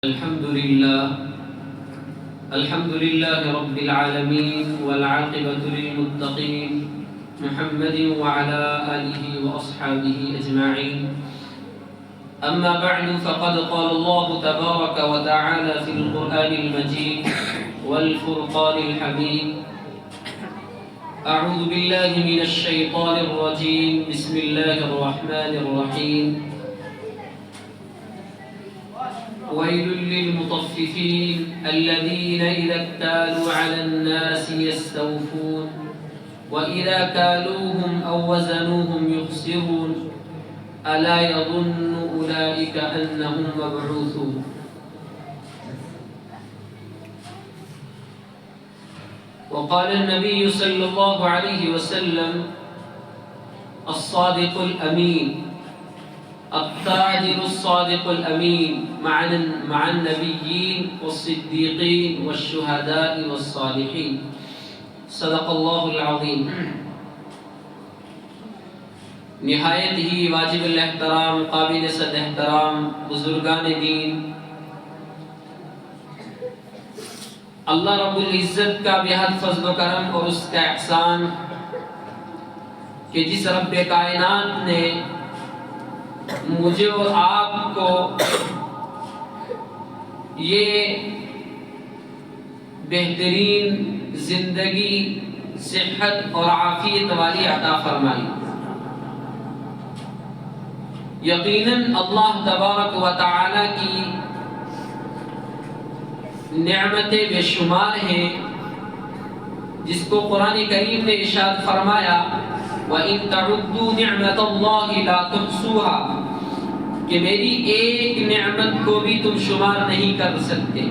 الحمد لله رب العالمين والعاقبة للمتقين محمد وعلى آله وأصحابه أجمعين. أما بعد فقد قال الله تبارك وتعالى في القرآن المجيد والفرقان الحميد: أعوذ بالله من الشيطان الرجيم. بسم الله الرحمن الرحيم. ويل للمطففين الذين إذا اكتالوا على الناس يستوفون وإذا كالوهم أو وزنوهم يخسرون ألا يظن أولئك أنهم مبعوثون. وقال النبي صلى الله عليه وسلم: الصادق الأمين التاجر الصادق الأمين مع النبيين والصديقين والشهداء والصالحين. صدق الله العظيم. نہایت ہی واجب الاحترام قابل صد احترام بزرگان دین، اللہ رب العزت کا بےحد فضل و کرم اور اس کا احسان کہ جس رب کائنات نے مجھے اور آپ کو یہ بہترین زندگی، صحت اور عافیت والی عطا فرمائی. یقیناً اللہ تبارک و تعالی کی نعمتیں بے شمار ہیں، جس کو قرآن کریم نے ارشاد فرمایا: وَإِن تَعُدُّوا نِعْمَةَ اللَّهِ لَا تُحْصُوهَا، کہ میری ایک نعمت کو بھی تم شمار نہیں کر سکتے.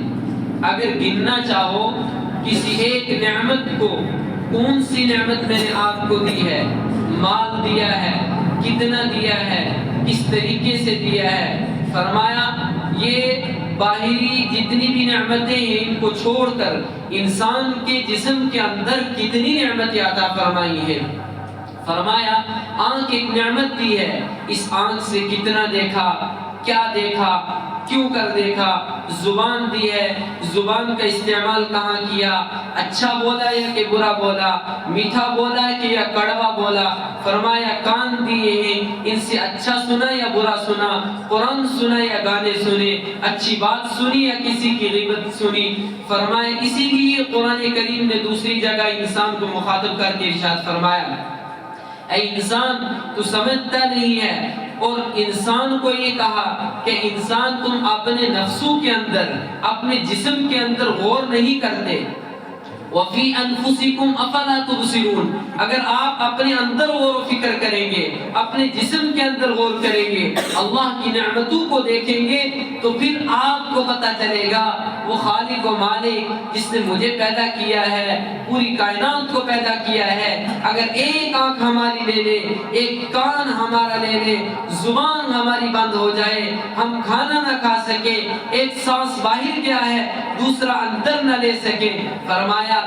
اگر گننا چاہو کسی ایک نعمت کو، کون سی نعمت میں نے آپ کو دی ہے، مال دیا ہے، کتنا دیا ہے، کس طریقے سے دیا ہے، فرمایا یہ باہری جتنی بھی نعمتیں ہیں ان کو چھوڑ کر انسان کے جسم کے اندر کتنی نعمتیں عطا فرمائی ہیں. فرمایا آنکھ ایک نعمت دی ہے، اس آنکھ سے کتنا دیکھا، کیا دیکھا، کیوں کر دیکھا. زبان دی ہے، زبان کا استعمال کہاں کیا، اچھا بولا یا کہ برا بولا، میٹھا بولا کہ یا کڑوا بولا. فرمایا کان دیے ہیں، ان سے اچھا سنا یا برا سنا، قرآن سنا یا گانے سنے، اچھی بات سنی یا کسی کی غیبت سنی. فرمایا اسی لیے قرآن کریم نے دوسری جگہ انسان کو مخاطب کر کے ارشاد فرمایا: اے انسان تو سمجھتا نہیں ہے. اور انسان کو یہ کہا کہ انسان تم اپنے نفسوں کے اندر، اپنے جسم کے اندر غور نہیں کرتے. وَفِي أَنفُسِكُمْ أَفَلَا تُبْصِرُونَ، اگر آپ اپنے اندر غور و فکر کریں گے، اپنے جسم کے اندر غور کریں گے، اللہ کی نعمتوں کو دیکھیں گے، تو پھر آپ کو پتہ چلے گا وہ خالق و مالک جس نے مجھے پیدا کیا ہے، پوری کائنات کو پیدا کیا ہے، اگر ایک آنکھ ہماری لے لے، ایک کان ہمارا لے لے، زبان ہماری بند ہو جائے، ہم کھانا نہ کھا سکے، ایک سانس باہر گیا ہے دوسرا اندر نہ لے سکے، فرمایا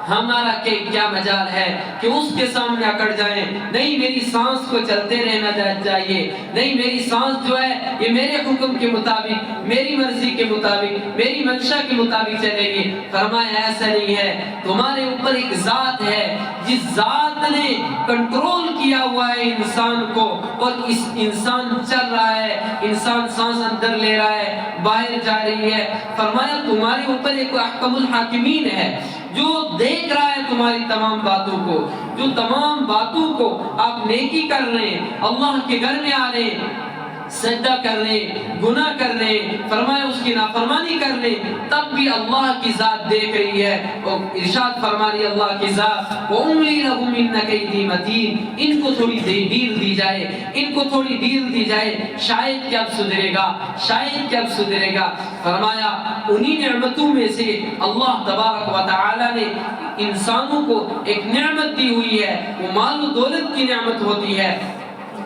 ہمارا کیا مجال ہے کہ اس کے سامنے اکڑ جائیں. نہیں، میری سانس کو چلتے رہنا چاہیے، نہیں میری سانس جو ہے یہ میرے حکم کے مطابق، میری مرضی کے مطابق، میری منشا کے مطابق چلے گی. فرمایا ایسا نہیں ہے، تمہارے اوپر ایک ذات ہے جس ذات نے کنٹرول کیا ہوا ہے انسان کو، اور اس انسان چل رہا ہے، انسان سانس اندر لے رہا ہے، باہر جا رہی ہے. فرمایا تمہارے اوپر ایک احکم الحاکمین ہے جو دیکھ رہا ہے تمہاری تمام باتوں کو، جو تمام باتوں کو آپ نیکی کر رہے ہیں، اللہ کے گھر میں آ رہے ہیں، سجدہ کر رہے ہیں، گناہ کر رہے ہیں، فرمایا اس کی نافرمانی کر رہے ہیں، تب بھی اللہ کی ذات دیکھ رہی ہے. اور ارشاد فرما رہی اللہ کی ذات: وَأُمْلِي لَهُمْ إِنَّ كَيْدِي مَتِينٌ، ان کو تھوڑی ڈیل دی جائے، ان کو تھوڑی ڈیل دی جائے، شاید کہ اب سدھرے گا، شاید کہ اب سدھرے گا. فرمایا انہی نعمتوں میں سے اللہ تبارک و تعالی نے انسانوں کو ایک نعمت دی ہوئی ہے، وہ مال و دولت کی نعمت ہوتی ہے.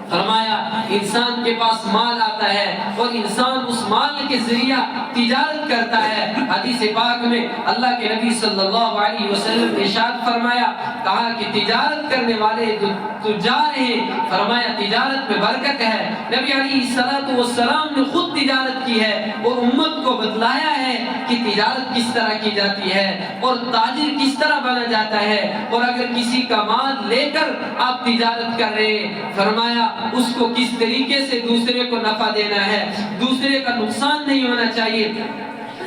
فرمایا انسان کے پاس مال آتا ہے اور انسان اس مال کے ذریعہ تجارت کرتا ہے۔ حدیث پاک میں اللہ کے نبی صلی اللہ علیہ وسلم نے ارشاد فرمایا، کہا کہ تجارت کرنے والے جو تجار ہیں، فرمایا تجارت میں برکت ہے۔ نبی علیہ السلام نے خود تجارت کی ہے اور امت کو بتلایا ہے کہ تجارت کس طرح کی جاتی ہے اور تاجر کس طرح بنا جاتا ہے، اور اگر کسی کا مال لے کر آپ تجارت کر رہے ہیں، فرمایا اس کو کس طریقے سے دوسرے کو نفع دینا ہے، دوسرے کا نقصان نہیں ہونا چاہیے۔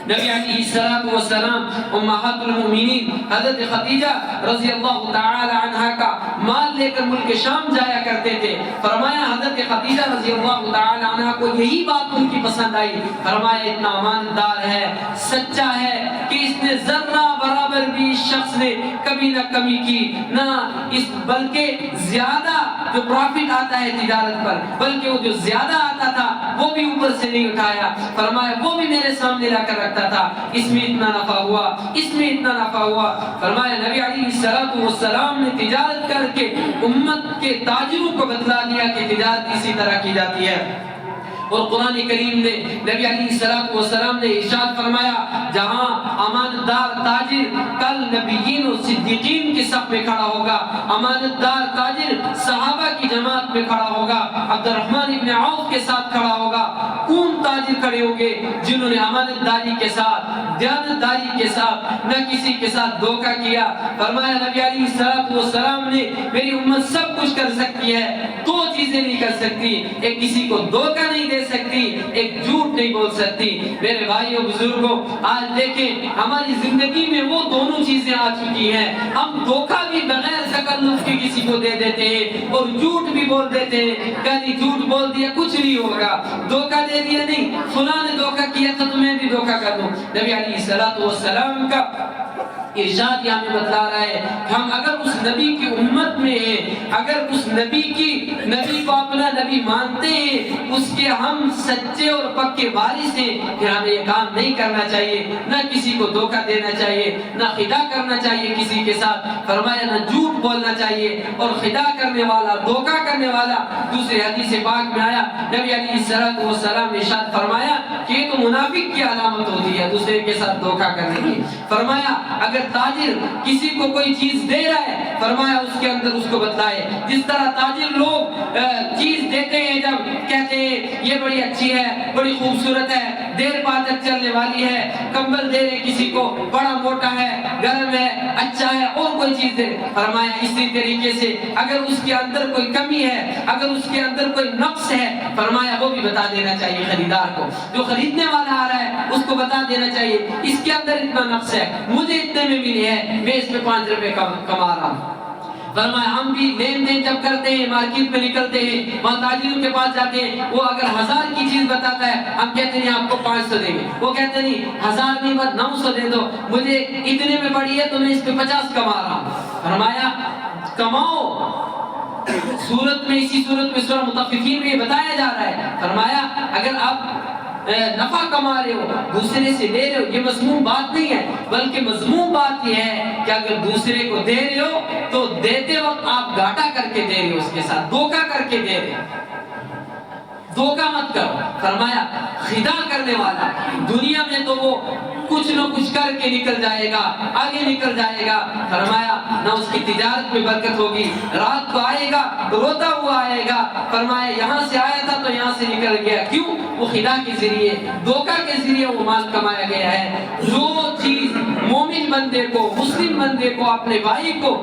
نبی علیہ السلام امہات المؤمنین حضرت خدیجہ رضی اللہ تعالی عنہا کا مال لے کر ملک شام جایا کرتے تھے۔ فرمایا حضرت خدیجہ رضی اللہ تعالی عنہا کو یہی بات ان کی پسند آئی۔ فرمایا اتنا امانتدار ہے، سچا ہے کہ اس نے ذرہ برابر بھی اس شخص نے کبھی نہ کمی کی، نہ اس بلکہ زیادہ جو پروفٹ آتا ہے تجارت پر، بلکہ وہ جو زیادہ آتا تھا وہ بھی اوپر سے نہیں اٹھایا۔ فرمایا وہ بھی میرے سامنے لا کر رکھتا تھا، اس میں اتنا نفع ہوا، اس میں اتنا نفع ہوا۔ فرمایا نبی علیہ السلام نے تجارت کر کے امت کے تاجروں کو بتلا دیا کہ تجارت اسی طرح کی جاتی ہے۔ اور قرآن کریم نے نبی علیہ السلام نے ارشاد فرمایا، جہاں امانتدار تاجر کل نبیین و صدیقین کے صف میں کھڑا ہوگا، امانتدار تاجر صحابہ کی جماعت میں کھڑا ہوگا، عبد الرحمن ابن عوف کے ساتھ کھڑا ہوگا، کون تاجر کھڑے ہوں گے جنہوں نے امانتداری کے ساتھ، دیانتداری کے ساتھ، نہ کسی کے ساتھ دھوکہ کیا۔ فرمایا نبی علیہ السلام نے میری امت سب کچھ کر سکتی ہے، دو چیزیں نہیں کر سکتی، ایک کسی کو دھوکہ نہیں دے سکتی، ایک جھوٹ نہیں بول سکتی۔ میرے بھائیو بزرگوں، آج دیکھیں ہماری زندگی میں وہ دونوں چیزیں آ چکی ہیں۔ ہم دھوکہ بھی بغیر تکلف کے کسی کو دے دیتے ہیں اور جھوٹ بھی بول دیتے ہیں، کہیں جھوٹ بول دیا کچھ نہیں ہوگا، دھوکہ دے دیا نہیں، فلاں نے دھوکہ کیا تو تمہیں بھی دھوکہ کر دوں۔ نبی علیہ السلام کا ارشاد یہاں میں بتلا رہا ہے کہ ہم اگر اس نبی کی امت میں ہیں، اگر اس نبی کو اپنا نبی مانتے ہیں، اس کے ہم سچے اور پکے وارث ہیں، پھر ہمیں یہ کام نہیں کرنا چاہیے، نہ کسی کو دھوکہ دینا چاہیے، نہ خدا کرنا چاہیے کسی کے ساتھ۔ فرمایا نہ جھوٹ بولنا چاہیے، اور خدا کرنے والا، دھوکہ کرنے والا، دوسرے حدیث پاک میں آیا نبی علیہ السلام نے ارشاد فرمایا کہ یہ تو منافق کی علامت ہوتی ہے دوسرے کے ساتھ دھوکہ کرنے کی۔ فرمایا اگر تاجر کسی کو کوئی چیز دے رہا ہے، فرمایا اس کے اندر اس کو بتلائے، جس طرح تاجر لوگ چیز دیتے ہیں، جب کہتے ہیں یہ بڑی اچھی ہے، بڑی خوبصورت ہے، دیر بعد تک چلنے والی ہے، کمبل دے رہے کسی کو، بڑا موٹا ہے، گرم ہے، اچھا ہے، اور کوئی چیز دے، فرمایا اسی طریقے سے اگر اس کے اندر کوئی کمی ہے، اگر اس کے اندر کوئی نقص ہے، فرمایا وہ بھی بتا دینا چاہیے خریدار کو، جو خریدنے والا آ رہا ہے اس کو بتا دینا چاہیے اس کے اندر اتنا نقص ہے، مجھے اتنے میں ملی ہے، میں اس میں 5 روپے کما رہا ہوں۔ فرمایا ہم بھی لین دین جب کرتے ہیں، مارکیٹ میں نکلتے ہیں، وہاں تاجروں کے پاس جاتے ہیں، وہ اگر 1000 کی چیز بتاتا ہے، ہم کہتے ہیں آپ کو 500 دیں گے، وہ کہتے نہیں 1000 نہیں بس 900 دے دو، مجھے اتنے میں پڑی ہے تو میں اس پہ 50 کما رہا ہوں۔ فرمایا کماؤ، سورت میں اسی سورت میں سورہ مطففین میں بتایا جا رہا ہے، فرمایا اگر آپ نفع کما رہے ہو، دوسرے سے لے رہے ہو، یہ مذموم بات نہیں ہے، بلکہ مذموم بات یہ ہے کہ اگر دوسرے کو دے رہے ہو تو دیتے وقت آپ گھاٹا کر کے دے رہے ہو، اس کے ساتھ دھوکہ کر کے دے رہے ہو، دھوکہ مت کرو۔ فرمایا خدا کرنے والا دنیا میں تو وہ کچھ نہ کچھ کر کے نکل جائے گا، آگے نکل جائے گا، فرمایا نہ اس کی تجارت میں برکت ہوگی، رات کو آئے گا روتا ہوا آئے گا، فرمایا یہاں سے آیا تھا تو یہاں سے نکل گیا، کیوں؟ وہ خدا کے ذریعے، دھوکہ کے ذریعے وہ مال کمایا گیا ہے۔ جو چیز مومن بندے کو، مسلم بندے کو، اپنے بھائی کو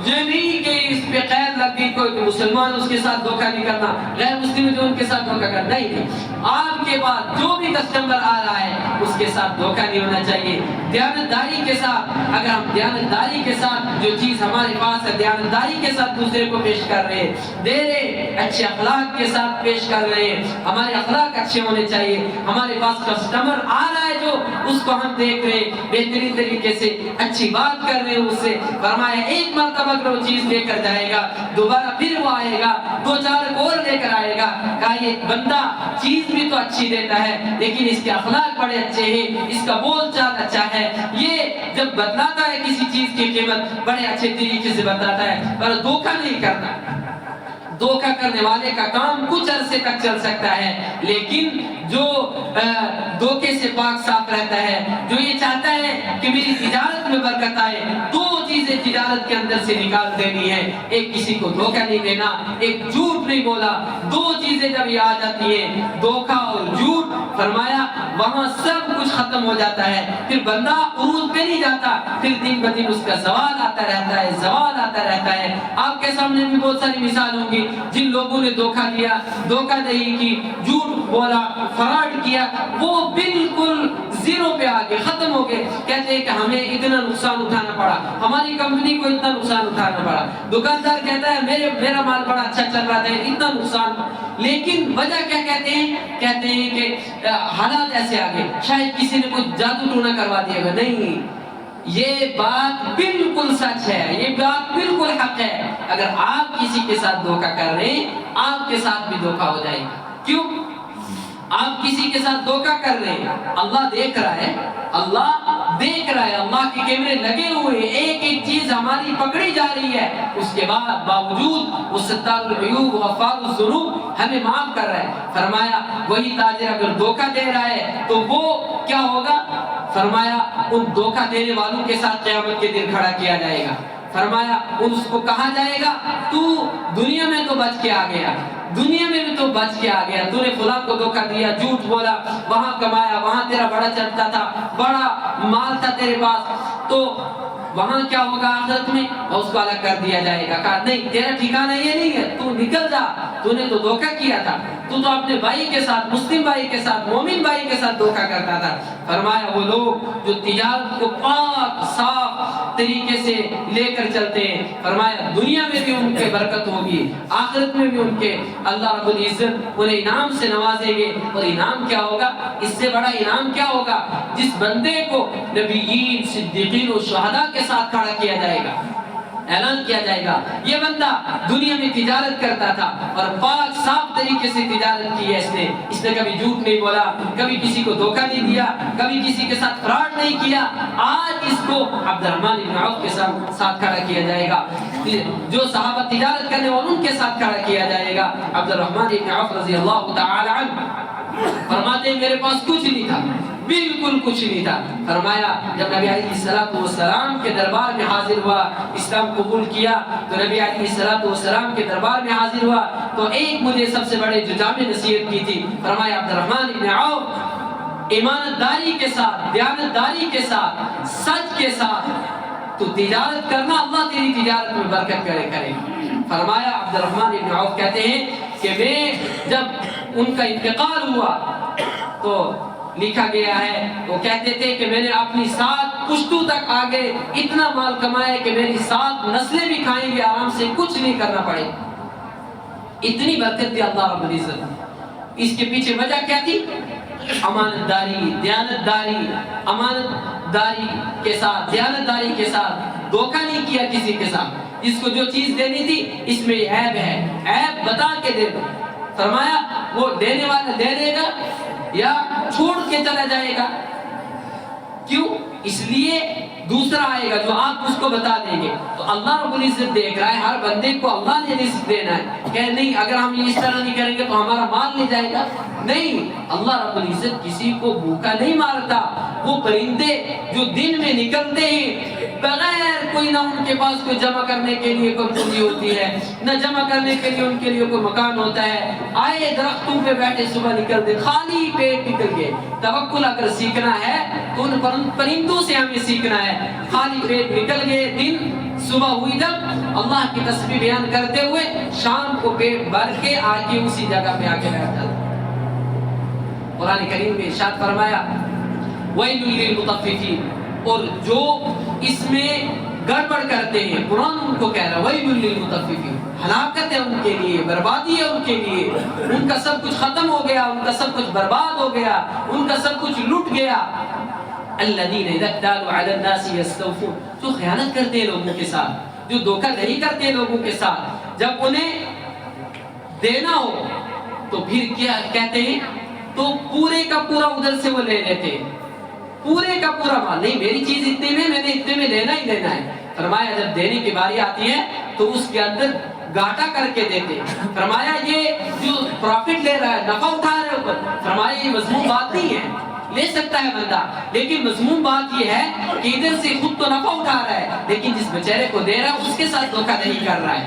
یہ نہیں کہ اس پہ قید لگ گئی کوئی مسلمان اس کے ساتھ دھوکہ نہیں کرنا، غیر مسلم جو ان کے ساتھ دھوکہ کرنا ہی نہیں، آپ کے بعد جو بھی کسٹمر آ رہا ہے اس کے ساتھ دھوکہ نہیں ہونا چاہیے۔ دیانتداری کے ساتھ، اگر ہم دیانتداری کے ساتھ جو چیز ہمارے پاس ہے دیانتداری کے ساتھ دوسرے کو پیش کر رہے ہیں، دے رہے، اچھے اخلاق کے ساتھ پیش کر رہے ہیں، ہمارے اخلاق اچھے ہونے چاہیے، ہمارے پاس کسٹمر آ رہا ہے جو اس کو ہم دیکھ رہے ہیں بہترین طریقے سے اچھی بات کر رہے ہیں اس سے، فرمایا ایک مرتبہ اگر وہ چیز لے کر جائے گا دوبارہ پھر وہ آئے گا، 2-4 اور لے کر آئے گا، کہا یہ بندہ چیز بھی تو اچھی دیتا ہے لیکن اس کے اخلاق بڑے اچھے ہیں، اس کا بول چال اچھا ہے، یہ جب بتلاتا ہے کسی چیز کی قیمت بڑے اچھے طریقے سے بتاتا ہے، پر دھوکہ نہیں کرتا، دھوکہ کرنے والے کا کام کچھ عرصے تک چل سکتا ہے، لیکن جو دھوکے سے پاک صاف رہتا ہے، جو یہ چاہتا ہے کہ میری تجارت میں برکت آئے، دو چیزیں تجارت کے اندر سے نکال دینی ہے، ایک کسی کو دھوکہ نہیں دینا، ایک جھوٹ نہیں بولا، دو چیزیں جب یہ آ جاتی ہیں دھوکہ اور جھوٹ، فرمایا وہاں سب کچھ ختم ہو جاتا ہے، پھر بندہ عروج پہ نہیں جاتا، پھر دن بدن اس کا زوال آتا رہتا ہے، زوال آتا رہتا ہے۔ آپ کے سامنے بھی بہت ساری مثال ہوں گی جن لوگوں نے دھوکہ دیا، دھوکہ دہی کی، جھوٹ بولا، فراڈ کیا، وہ بالکل زیرو پہ آگے ختم ہو گئے، کہتے ہیں کہ ہمیں اتنا نقصان اٹھانا پڑا، ہماری کمپنی کو اتنا نقصان اٹھانا پڑا، دکاندار کہتا ہے میرا مال بڑا اچھا چل رہا تھا، اتنا نقصان، لیکن وجہ کیا کہتے ہیں کہ حالات ایسے آگے، شاید کسی نے کچھ جادو ٹونا کروا دیا گا، نہیں، یہ بات بالکل سچ ہے، یہ بات بالکل حق ہے، اگر آپ کسی کے ساتھ دھوکہ کر رہے ہیں آپ کے ساتھ بھی دھوکہ ہو جائے گا۔ کیوں؟ آپ کسی کے ساتھ دھوکہ کر رہے ہیں، اللہ دیکھ رہا ہے، اللہ دیکھ رہا ہے، اللہ کے کیمرے لگے ہوئے، ایک ایک چیز ہماری پکڑی جا رہی ہے، اس کے بعد باوجود وہ ستار العیوب غفار الذنوب ہمیں معاف کر رہا ہے۔ فرمایا وہی تاجر اگر دھوکہ دے رہا ہے تو وہ کیا ہوگا؟ فرمایا ان دھوکہ دینے والوں کے ساتھ قیامت کے دن کھڑا کیا جائے گا۔ فرمایا اس کو کہا جائے گا تو دنیا میں تو بچ کے آ گیا، دنیا میں بھی تو بچ کے آ گیا، تو نے فلاں کو دھوکہ دیا، جھوٹ بولا، وہاں کمایا، وہاں تیرا بڑا چلتا تھا، بڑا مال تھا تیرے پاس، تو وہاں کیا ہوگا آخرت میں؟ اس کو الگ کر دیا جائے گا، کہا نہیں تیرا ٹھکانہ یہ نہیں ہے، تو نکل جا، تو نے تو دھوکہ کیا تھا، تو اپنے بھائی کے ساتھ، مسلم بھائی کے ساتھ، مومن بھائی کے ساتھ دھوکہ کرتا تھا۔ فرمایا وہ لوگ جو تجارت کو پاک صاف طریقے سے لے کر چلتے ہیں، فرمایا دنیا میں بھی ان کے برکت ہوگی، آخرت میں بھی ان کے اللہ رب العزت انہیں انعام سے نوازیں گے، اور انعام کیا ہوگا؟ اس سے بڑا انعام کیا ہوگا؟ جس بندے کو نبیین، صدیقین و شہداء کے ساتھ کھڑا کیا جائے گا، اعلان کیا جائے گا یہ بندہ دنیا میں تجارت کرتا تھا اور پاک صاف طریقے سے تجارت کی ہے، اس نے کبھی جھوٹ نہیں بولا، کبھی کسی کو دھوکہ نہیں دیا، کبھی کسی کے ساتھ فراڈ نہیں کیا، آج اس کو عبد الرحمن بن عوف کے ساتھ کھڑا کیا جائے گا، جو صحابہ تجارت کرنے والے ان کے ساتھ کھڑا کیا جائے گا۔ عبد الرحمن بن عوف رضی اللہ تعالی عنہ فرماتے ہیں میرے پاس کچھ نہیں تھا، بالکل کچھ نہیں تھا۔ فرمایا جب نبی علیہ السلام کے دربار میں حاضر ہوا، اسلام قبول کیا، تو نبی علیہ السلام کے دربار میں حاضر ہوا تو ایک مجھے سب سے بڑے جو جامع نصیحت کی تھی، فرمایا عبد الرحمن بن عوف ایمانداری کے ساتھ، دیانتداری کے ساتھ، سچ کے ساتھ تو تجارت کرنا، اللہ تیری تجارت میں برکت کرے۔ فرمایا عبد الرحمن بن عوف کہتے ہیں کہ میں جب ان کا انتقال ہوا تو لکھا گیا ہے، وہ کہتے تھے کہ میں نے اپنی 7 پشتوں تک آگے اتنا مال کمایا کہ میری 7 نسلیں بھی کھائیں گے آرام سے، کچھ نہیں کرنا پڑے، اتنی برکت دی اللہ رب العزت۔ اس کے پیچھے وجہ کیا تھی؟ امانت داری، دیانتداری، امانت داری کے ساتھ، دیانتداری کے ساتھ، دھوکہ نہیں کیا کسی کے ساتھ، جس کو جو چیز دینی تھی اس میں عیب ہے، عیب بتا کے دے دو۔ فرمایا وہ دینے والا دے دے گا یا چھوڑ کے چلا جائے گا، کیوں؟ اس لیے دوسرا آئے گا جو آپ اس کو بتا دیں گے، تو اللہ رب العزت دیکھ رہا ہے، ہر بندے کو اللہ نے رزق دینا ہے، کہ نہیں اگر ہم اس طرح نہیں کریں گے تو ہمارا مال نہیں جائے گا، نہیں، اللہ رب العزت کسی کو بھوکا نہیں مارتا۔ وہ پرندے جو دن میں نکلتے ہیں بغیر کوئی، نہ ان کے پاس کوئی جمع کرنے کے لیے کوئی پونجی ہوتی ہے، نہ جمع کرنے کے لیے ان کے لیے کوئی مکان ہوتا ہے، آئے درختوں پہ بیٹھے، صبح نکلتے خالی پیٹ نکل گئے۔ توکل اگر سیکھنا ہے تو ان پرندوں سے ہمیں سیکھنا ہے، خالی پیٹ نکل گئے، دن صبح ہوئی جب اللہ کی تسبیح بیان کرتے ہوئے شام کو پیٹ بھر کے آ کے اسی جگہ پہ آ کے بیٹھ جاتے۔ قرآن کریم میں ارشاد فرمایا وَيْلٌ لِّلْمُطَفِّفِينَ، اور جو اس میں گڑبڑ کرتے ہیں، قرآن ان کو کہہ رہا ہے وَيْلٌ لِّلْمُطَفِّفِينَ، ہلاکت ہے ان کے لیے، بربادی ہے ان کے لیے، ان کا سب کچھ ختم ہو گیا، ان کا سب کچھ برباد ہو گیا، ان کا سب کچھ لٹ گیا۔ الَّذِينَ إِذَا اكْتَالُوا عَلَى النَّاسِ يَسْتَوْفُونَ، جو خیانت کرتے ہیں لوگوں کے ساتھ، جو دھوکہ دہی کرتے ہیں لوگوں کے ساتھ، جب انہیں دینا ہو تو پھر کیا کہتے ہیں؟ تو پورے کا پورا ادھر سے وہ لے لیتے ہیں، پورے کا پورا مال، نہیں میری چیز اتنے میں، میں نے اتنے میں لینا ہی لینا ہے۔ فرمایا جب دینے کی باری آتی ہے تو اس کے اندر گھاٹا کر کے دیتے. فرمایا یہ جو پروفٹ لے رہا ہے, نفع اٹھا رہا ہے اوپر, فرمایا یہ مذموم بات نہیں ہے, لے سکتا ہے بندہ, لیکن مذموم بات یہ ہے کہ ادھر سے خود تو نفع اٹھا رہا ہے, لیکن جس بیچارے کو دے رہا ہے اس کے ساتھ دھوکہ دہی کر رہا ہے.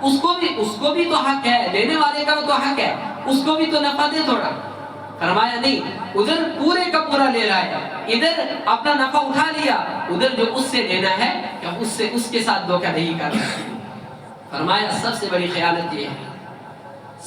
اس کو بھی تو حق ہے, لینے والے کا تو حق ہے, اس کو بھی تو نفع دے تھوڑا. فرمایا نہیں, ادھر پورے کا پورا لے رہا ہے, ادھر اپنا نفع اٹھا لیا, ادھر جو اس سے لینا ہے کہ اس کے ساتھ دھوکہ دہی کر رہا ہے. فرمایا سب سے بڑی خیانت یہ ہے,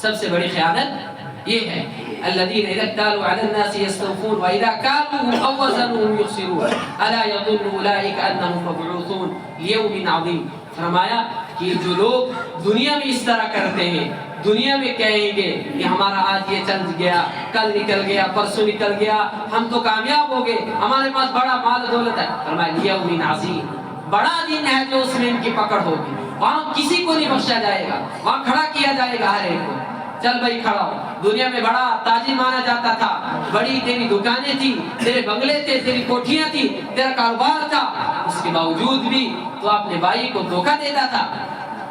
سب سے بڑی خیانت یہ ہے. الذين اذا اكتالوا على الناس يستوفون واذا كالوهم او وزنوهم يخسرون الا يظن اولئك انهم مبعوثون ليوم عظيم. فرمایا کہ جو لوگ دنیا میں اس طرح کرتے ہیں, دنیا میں کہیں گے کہ ہمارا آج یہ چل گیا, کل نکل گیا, پرسوں نکل گیا, ہم تو کامیاب ہو گئے, ہمارے پاس بڑا مال دولت ہے. فرمایا لیوم عظیم, بڑا دن ہے جو اس میں ان کی پکڑ ہوگی, وہاں کسی کو نہیں بخشا جائے گا, وہاں کھڑا کیا جائے گا ہر ایک کو. چل بھائی کھڑا ہو. دنیا میں بڑا تاجر مانا جاتا تھا, بڑی تیری دکانیں تھی, تیرے بنگلے تھے, تیری کوٹھیاں تھی, تیرا کاروبار تھا, اس کے باوجود بھی تو اپنے بھائی کو دھوکہ دیتا تھا,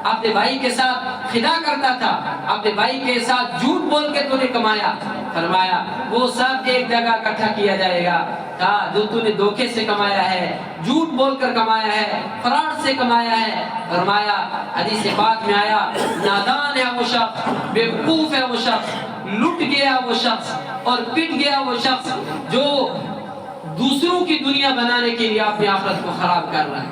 اپنے بھائی کے ساتھ خدا کرتا تھا, اپنے بھائی کے ساتھ جھوٹ بول کے تو نے کمایا. فرمایا وہ سب ایک جگہ اکٹھا کیا جائے گا, جو تو نے دھوکے سے کمایا ہے, جھوٹ بول کر کمایا ہے, فراڈ سے کمایا ہے. فرمایا حدیث پاک میں آیا, نادان ہے وہ شخص, بیوقوف ہے وہ شخص, لٹ گیا وہ شخص اور پٹ گیا وہ شخص جو دوسروں کی دنیا بنانے کے لیے اپنی آخرت کو خراب کر رہا ہے.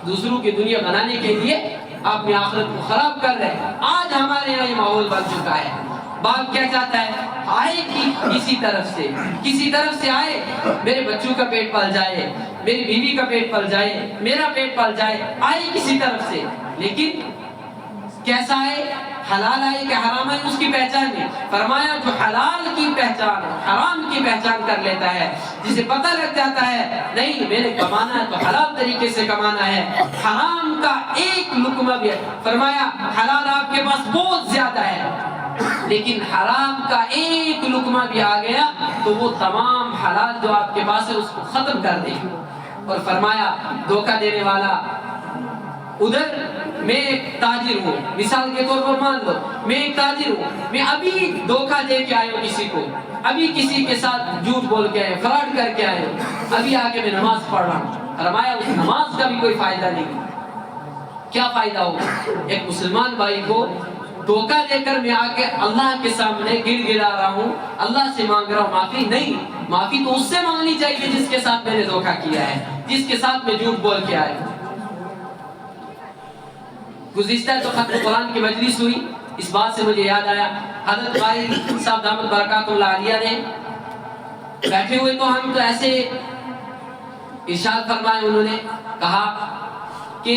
دوسروں کی دنیا بنانے کے لیے اپنی آخرت کو خراب کر رہے ہیں. آج ہمارے یہاں یہ ماحول بن چکا ہے. باپ کیا چاہتا ہے, آئے کسی طرف سے آئے, میرے بچوں کا پیٹ پل جائے, میری بیوی کا پیٹ پل جائے, میرا پیٹ پل جائے, آئے کسی طرف سے. لیکن کیسا آئے, حلال آئے کہ حرام آئے, اس کی پہچان نہیں. فرمایا جو حلال کی پہچان, حرام کی پہچان کر لیتا ہے, جسے پتہ لگ جاتا ہے نہیں میں نے کمانا ہے تو حلال طریقے سے کمانا ہے, حرام کا ایک لقمہ بھی ہے. فرمایا حلال آپ کے پاس بہت زیادہ ہے, لیکن حرام کا ایک لقمہ بھی آ گیا تو وہ تمام حلال جو آپ کے پاس ہے اس کو ختم کر دے. اور فرمایا دھوکہ دینے والا, ادھر میں ایک تاجر ہوں, مثال کے طور پر مان لو میں ایک تاجر ہوں, میں ابھی دھوکہ دے کے آیا ہوں کسی کو, ابھی کسی کے ساتھ جھوٹ بول کے آئے, فراڈ کر کے آئے ہوں, ابھی آ کے میں نماز پڑھ رہا ہوں. فرمایا اس نماز کا بھی کوئی فائدہ نہیں. کیا فائدہ ہوگا؟ ایک مسلمان بھائی کو دھوکہ دے کر میں آ کے اللہ کے سامنے گر گرا رہا ہوں, اللہ سے مانگ رہا ہوں معافی. نہیں, معافی تو اس سے مانگنی چاہیے جس کے ساتھ میں نے دھوکہ کیا ہے, جس کے ساتھ میں جھوٹ بول کے آیا ہوں. گزشتہ تو ختم قرآن کی مجلس ہوئی, اس بات سے مجھے یاد آیا, حضرت بھائی صاحب دامت برکاتہ اللہ علیہ نے بیٹھے ہوئے تو ہم تو ایسے ارشاد فرمائے, انہوں نے کہا کہ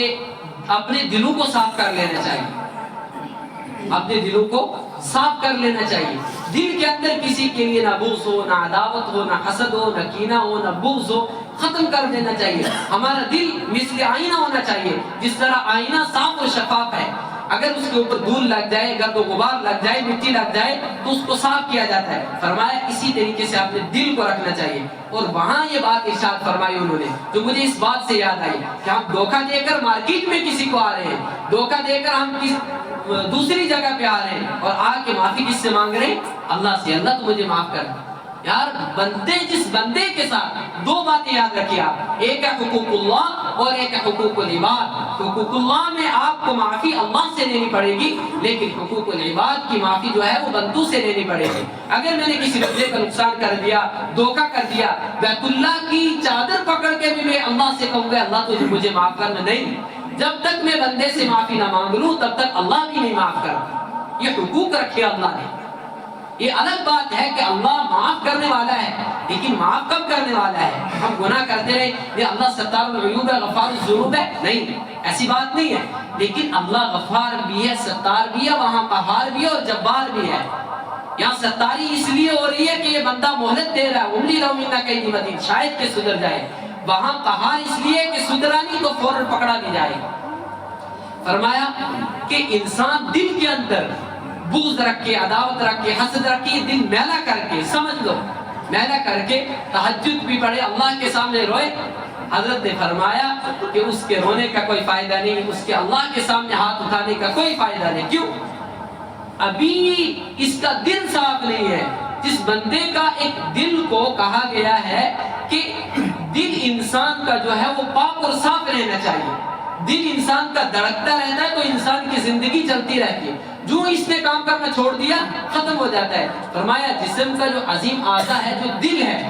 اپنے دلوں کو صاف کر لینا چاہیے, اپنے دلوں کو صاف کر لینا چاہیے. دل کے اندر کسی کے لیے نہ بغض ہو, نہ عداوت ہو, نہ حسد ہو, نہ کینہ ہو, نہ بغض ہو, ختم کر دینا چاہیے. ہمارا دل مثل آئینہ ہونا چاہیے, جس طرح آئینہ صاف اور شفاف ہے, اگر اس کے اوپر دھول لگ جائے, گرد و غبار لگ جائے, مٹی لگ جائے تو اس کو صاف کیا جاتا ہے. فرمایا اسی طریقے سے اپنے دل کو رکھنا چاہیے. اور وہاں یہ بات ارشاد فرمائی انہوں نے جو مجھے اس بات سے یاد آئی کہ ہم دھوکہ دے کر مارکیٹ میں کسی کو آ رہے ہیں, دھوکہ دے کر ہم دوسری جگہ پہ آ رہے ہیں اور آ کے معافی کس سے مانگ رہے ہیں؟ اللہ سے. اللہ تو مجھے معاف کر. یار جس بندے کے ساتھ دو باتیں یاد رکھیے آپ, ایک ہے حقوق اللہ اور ایک ہے حقوق العباد. حقوق اللہ میں آپ کو معافی اللہ سے لینی پڑے گی, لیکن حقوق العباد کی معافی جو ہے وہ بندوں سے لینی پڑے گی. اگر میں نے کسی بندے کا نقصان کر دیا, دھوکہ کر دیا, بیت اللہ کی چادر پکڑ کے بھی میں اللہ سے کہوں گا اللہ تو مجھے معاف کرنا, نہیں, جب تک میں بندے سے معافی نہ مانگ لوں تب تک اللہ بھی نہیں معاف کرتا. یہ حقوق رکھے اللہ نے. یہ الگ بات ہے کہ اللہ معاف کرنے والا ہے, لیکن معاف کب کرنے والا ہے؟ ہم گناہ کرتے رہے یہ اللہ ستار العیوب ہے, غفار الذنوب ہے, نہیں, ایسی بات نہیں ہے. لیکن اللہ غفار بھی ہے, ستار بھی ہے, وہاں قہار بھی ہے اور جبار بھی ہے. یہاں ستاری اس لیے ہو رہی ہے کہ یہ بندہ مہلت دے رہا ہے, املی لہو من کید متین, شاید کہ سدھر جائے. وہاں قہار اس لیے کہ سدھرانی تو فوراً پکڑا دی جائے. فرمایا کہ انسان دل کے اندر بغض رکھ کے, عداوت رکھ کے, حسد رکھ کے, دل میلا کر کے, سمجھ لو میلا کر کے تہجد بھی پڑھے, اللہ کے سامنے روئے, حضرت نے فرمایا کہ اس کے رونے کا کوئی فائدہ نہیں، اس کے اللہ کے سامنے ہاتھ اٹھانے کا کوئی فائدہ نہیں۔ کیوں؟ ابھی اس کا دل صاف نہیں ہے۔ جس بندے کا ایک دل کو کہا گیا ہے کہ دل انسان کا جو ہے وہ پاک اور صاف رہنا چاہیے، دل انسان کا دھڑکتا رہتا ہے تو انسان کی زندگی چلتی رہتی ہے، جو اس نے کام کرنا چھوڑ دیا ختم ہو جاتا ہے۔ فرمایا جسم کا جو عظیم اعضا ہے، جو دل ہے،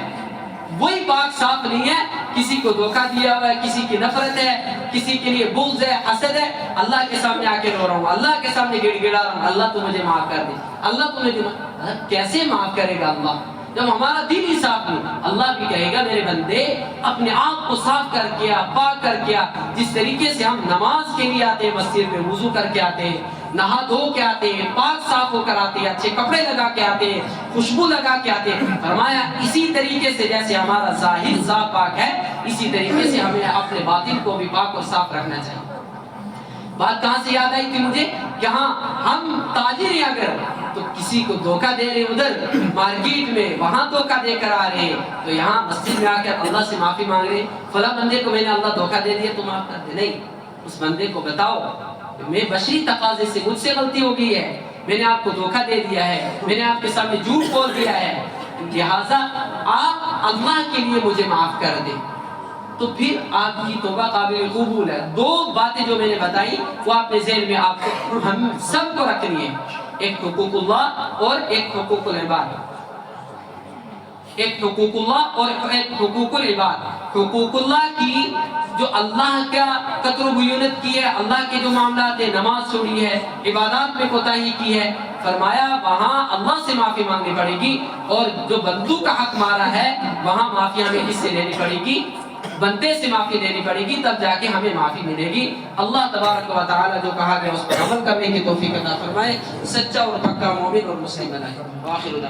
وہی پاک صاف نہیں ہے، کسی کو دھوکہ دیا ہوا ہے، کسی کی نفرت ہے، کسی کے لیے بغض ہے، حسد ہے، اللہ کے سامنے آ کے رو رہا ہوں، اللہ کے سامنے گڑ گڑا رہا ہوں، اللہ تو مجھے معاف کر دے، اللہ تو مجھے کیسے معاف کرے گا اللہ جب ہمارا دل ہی صاف نہیں؟ اللہ بھی کہے گا میرے بندے اپنے آپ کو صاف کر کے آ، پاک کر کے آ۔ جس طریقے سے ہم نماز کے لیے آتے ہیں، مسجد میں وضو کر کے آتے ہیں، نہا دھو کے آتے ہیں، پاک صاف ہو کر آتے ہیں، اچھے کپڑے لگا کے آتے ہیں، خوشبو لگا کے آتے ہیں، فرمایا اسی طریقے سے جیسے ہمارا ظاہر صاف پاک ہے، اسی طریقے سے ہمیں اپنے باطن کو بھی پاک اور صاف رکھنا چاہیے۔ بات کہاں سے یاد آئی تھی مجھے کہ ہاں ہم تاجر ہیں اگر تو کسی کو دھوکہ دے رہے، ادھر مارکیٹ میں وہاں دھوکہ دے کر آ رہے ہیں، تو یہاں مسجد میں آ کر اللہ سے معافی مانگ رہے، فلاں بندے کو میں نے اللہ دھوکہ دے دیا تو معاف کر دے۔ نہیں، اس بندے کو بتاؤ میں بشری تقاضے سے مجھ سے غلطی ہو گئی ہے، میں نے آپ کو دھوکہ دے دیا ہے، میں نے آپ کے سامنے جھوٹ بول دیا ہے، لہٰذا آپ اللہ کے لیے مجھے معاف کر دیں، تو پھر آپ کی توبہ قابل قبول ہے۔ دو باتیں جو میں نے بتائی وہ آپ نے ذہن میں آپ کو ہم سب کو رکھنی ہے، ایک حقوق اللہ اور ایک حقوق العباد، ایک حقوق اللہ اور ایک حقوق العباد۔ حقوق اللہ کی جو اللہ کا قطر و بیونت کی ہے، اللہ کے جو معاملات ہیں، نماز چھوڑی ہے، عبادات میں کوتاہی کی ہے، فرمایا وہاں اللہ سے معافی مانگنی پڑے گی، اور جو بندوں کا حق مارا ہے وہاں معافی ہمیں کس سے لینی پڑے گی؟ بندے سے معافی دینی پڑے گی، تب جا کے ہمیں معافی ملے گی۔ اللہ تبارک و تعالی جو کہا گیا اس پر عمل کرنے کی توفیق عطا فرمائے، سچا اور پکا مومن اور مسلم بنائے۔